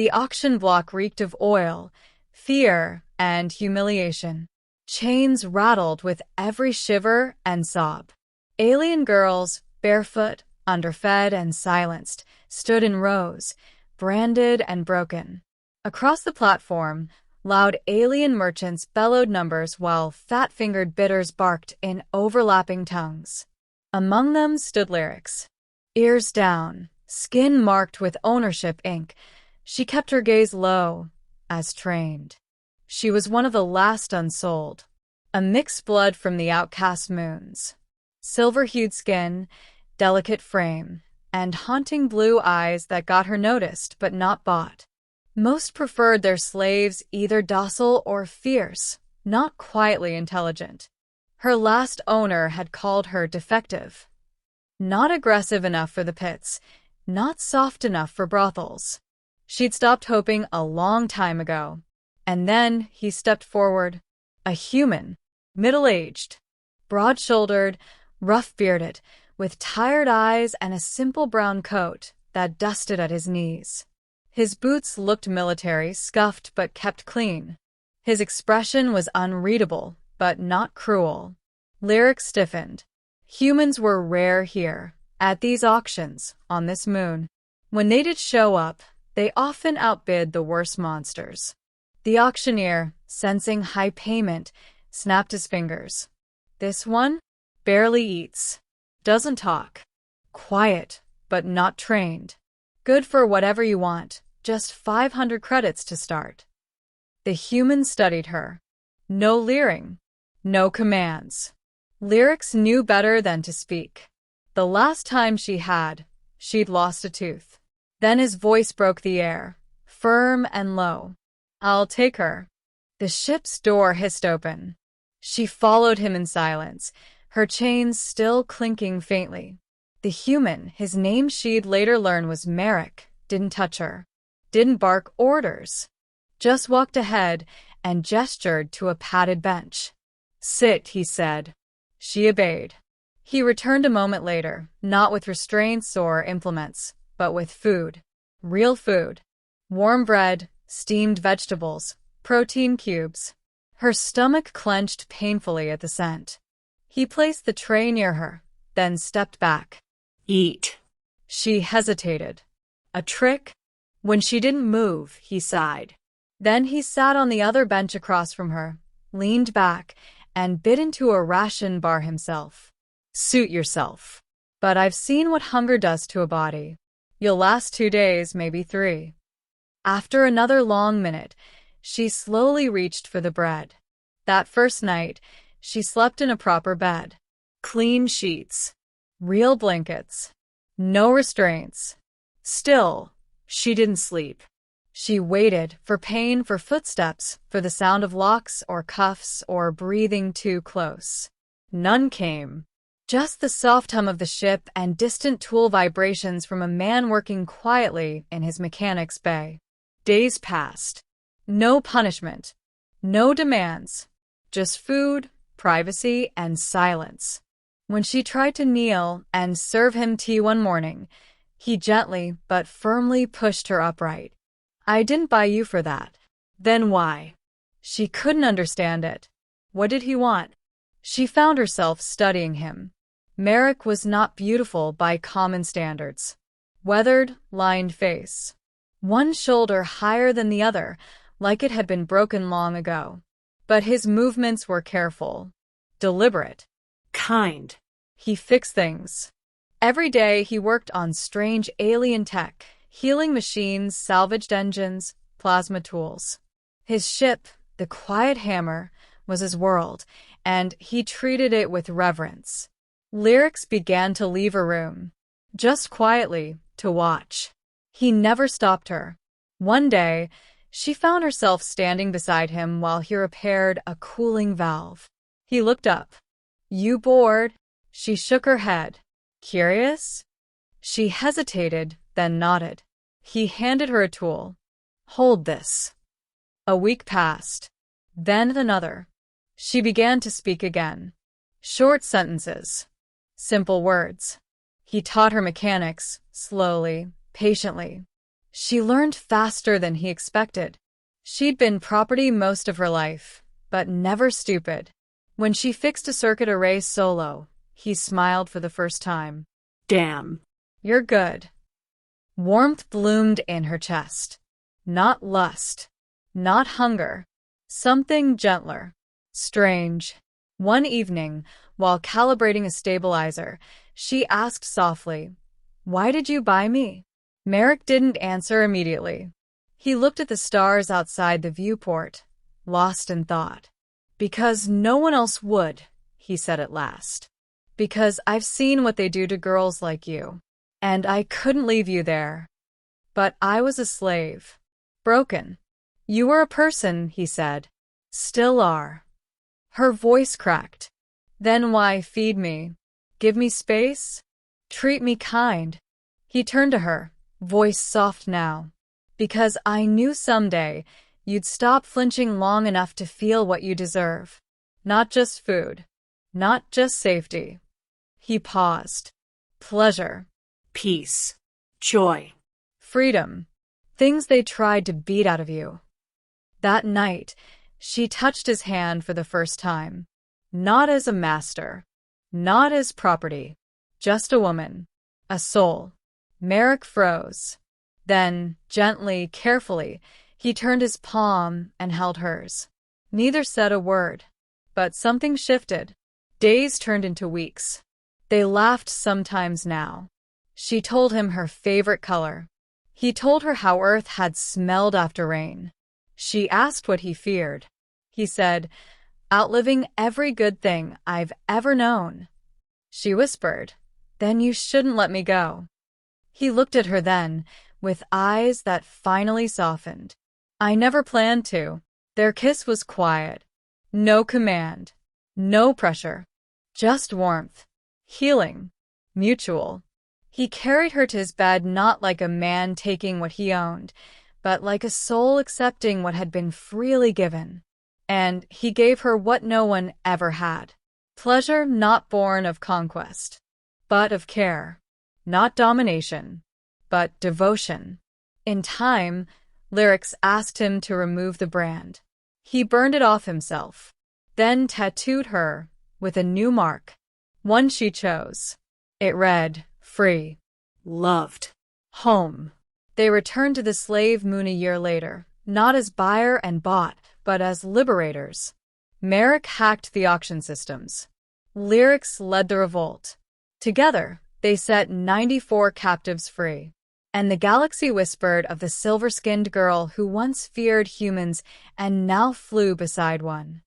The auction block reeked of oil, fear, and humiliation. Chains rattled with every shiver and sob. Alien girls, barefoot, underfed, and silenced, stood in rows, branded and broken. Across the platform, loud alien merchants bellowed numbers while fat-fingered bidders barked in overlapping tongues. Among them stood Lyrix. Ears down, skin marked with ownership ink, she kept her gaze low, as trained. She was one of the last unsold, a mixed blood from the outcast moons. Silver-hued skin, delicate frame, and haunting blue eyes that got her noticed but not bought. Most preferred their slaves either docile or fierce, not quietly intelligent. Her last owner had called her defective. Not aggressive enough for the pits, not soft enough for brothels. She'd stopped hoping a long time ago. And then he stepped forward, a human, middle-aged, broad-shouldered, rough-bearded, with tired eyes and a simple brown coat that dusted at his knees. His boots looked military, scuffed but kept clean. His expression was unreadable, but not cruel. Lyrix stiffened. Humans were rare here, at these auctions, on this moon. When they did show up, they often outbid the worst monsters. The auctioneer, sensing high payment, snapped his fingers. This one barely eats, doesn't talk. Quiet, but not trained. Good for whatever you want, just 500 credits to start. The human studied her. No leering, no commands. Lyrix knew better than to speak. The last time she'd lost a tooth. Then his voice broke the air, firm and low. I'll take her. The ship's door hissed open. She followed him in silence, her chains still clinking faintly. The human, his name she'd later learn was Marek, didn't touch her. Didn't bark orders. Just walked ahead and gestured to a padded bench. Sit, he said. She obeyed. He returned a moment later, not with restraints or implements, but with food. Real food. Warm bread, steamed vegetables, protein cubes. Her stomach clenched painfully at the scent. He placed the tray near her, then stepped back. Eat. She hesitated. A trick? When she didn't move, he sighed. Then he sat on the other bench across from her, leaned back, and bit into a ration bar himself. Suit yourself. But I've seen what hunger does to a body. You'll last 2 days, maybe 3. After another long minute, she slowly reached for the bread. That first night, she slept in a proper bed. Clean sheets. Real blankets. No restraints. Still, she didn't sleep. She waited for pain, for footsteps, for the sound of locks or cuffs or breathing too close. None came. Just the soft hum of the ship and distant tool vibrations from a man working quietly in his mechanic's bay. Days passed. No punishment. No demands. Just food, privacy, and silence. When she tried to kneel and serve him tea one morning, he gently but firmly pushed her upright. I didn't buy you for that. Then why? She couldn't understand it. What did he want? She found herself studying him. Marek was not beautiful by common standards. Weathered, lined face. One shoulder higher than the other, like it had been broken long ago. But his movements were careful, deliberate, kind. He fixed things. Every day he worked on strange alien tech, healing machines, salvaged engines, plasma tools. His ship, the quiet hammer, was his world, and he treated it with reverence. Lyrix began to leave her room, just quietly, to watch. He never stopped her. One day, she found herself standing beside him while he repaired a cooling valve. He looked up. You bored? She shook her head. Curious? She hesitated, then nodded. He handed her a tool. Hold this. A week passed. Then another. She began to speak again. Short sentences. Simple words. He taught her mechanics, slowly, patiently. She learned faster than he expected. She'd been property most of her life, but never stupid. When she fixed a circuit array solo, he smiled for the first time. Damn. You're good. Warmth bloomed in her chest. Not lust. Not hunger. Something gentler. Strange. One evening, while calibrating a stabilizer, she asked softly, "Why did you buy me?" Marek didn't answer immediately. He looked at the stars outside the viewport, lost in thought. "Because no one else would," he said at last. "Because I've seen what they do to girls like you. And I couldn't leave you there. But I was a slave. Broken. You were a person," he said. "Still are." Her voice cracked. "Then why feed me? Give me space? Treat me kind?" He turned to her, voice soft now. "Because I knew someday you'd stop flinching long enough to feel what you deserve. Not just food. Not just safety." He paused. "Pleasure. Peace. Joy. Freedom. Things they tried to beat out of you." That night, she touched his hand for the first time. Not as a master. Not as property. Just a woman. A soul. Marek froze. Then, gently, carefully, he turned his palm and held hers. Neither said a word. But something shifted. Days turned into weeks. They laughed sometimes now. She told him her favorite color. He told her how Earth had smelled after rain. She asked what he feared. He said, "Outliving every good thing I've ever known." She whispered, "Then you shouldn't let me go." He looked at her then, with eyes that finally softened. "I never planned to." Their kiss was quiet. No command. No pressure. Just warmth. Healing. Mutual. He carried her to his bed not like a man taking what he owned, but like a soul accepting what had been freely given. And he gave her what no one ever had. Pleasure not born of conquest, but of care. Not domination, but devotion. In time, Lyrix asked him to remove the brand. He burned it off himself, then tattooed her with a new mark, one she chose. It read, "Free. Loved. Home." They returned to the slave moon a year later, not as buyer and bought, but as liberators. Marek hacked the auction systems. Lyrix led the revolt. Together, they set 94 captives free. And the galaxy whispered of the silver-skinned girl who once feared humans and now flew beside one.